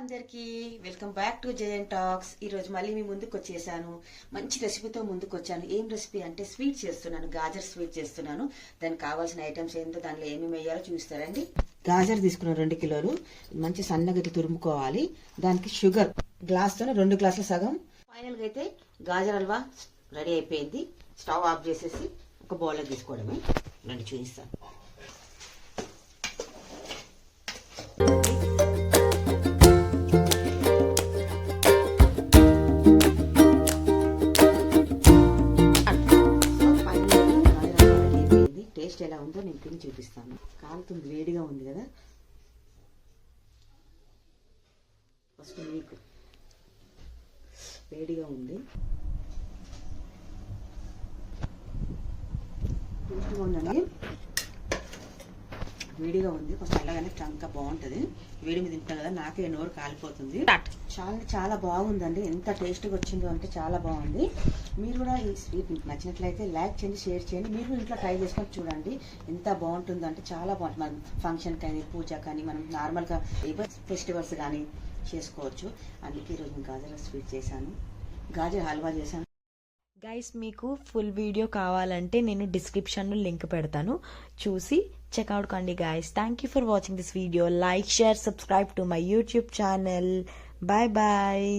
అందరికీ welcome back to Jayan talks. ఈ రోజు మళ్ళీ మీ ముందుకు వచ్చేసాను. మంచి రెసిపీతో ముందుకు వచ్చాను. ఏం రెసిపీ అంటే స్వీట్ చేస్తున్నాను, గాజర్ స్వీట్ చేస్తున్నాను. దానికి కావాల్సిన ఐటమ్స్ ఏంటో, దానిలో ఏమేమి వేయాలో చూస్తారండి. గాజర్ తీసుకున్న 2 కిలోలు మంచి సన్నగా తురుముకోవాలి. దానికి షుగర్ గ్లాస్తోనే 2 గ్లాసుల సగం. ఫైనల్ గా అయితే గాజర్ హల్వా రెడీ అయిపోయింది. స్టవ్ ఆఫ్ చేసేసి ఒక బౌల్లో తీసుకోవడమే. రండి చూపిస్తాను. టేస్ట్ ఎలా ఉందో నేను తిని చూపిస్తాను. కాలుతుంది, వేడిగా ఉంది కదా. ఫస్ట్ మీకు వేడిగా ఉంది, టేస్ట్గా ఉందండి. వేడిగా ఉంది, కొంచెం చల్లగానే ఇంకా బాగుంటుంది. వేడి మీద తింటాం కదా, నాకే నోరు కాలిపోతుంది. చాలా చాలా బాగుందండి. ఎంత టేస్ట్గా వచ్చిందో అంటే చాలా బాగుంది. మీరు కూడా ఈ స్వీట్ నచ్చినట్లయితే లైక్ చేయండి, షేర్ చేయండి. మీరు ఇంట్లో ట్రై చేసుకొని చూడండి ఎంత బాగుంటుందో అంటే చాలా బాగుంటుంది. మనం ఫంక్షన్ కానీ, పూజ కానీ, మనం నార్మల్గా ఫెస్టివల్స్ కానీ చేసుకోవచ్చు. అందుకే ఈరోజు గాజర్ స్వీట్ చేశాను, గాజర్ హల్వా చేశాను. గైస్, మీకు ఫుల్ వీడియో కావాలంటే నేను డిస్క్రిప్షన్లో లింక్ పెడతాను, చూసి చెక్అవుట్ కండి guys. Thank you for watching this video. Like, share, subscribe to my YouTube channel. Bye bye.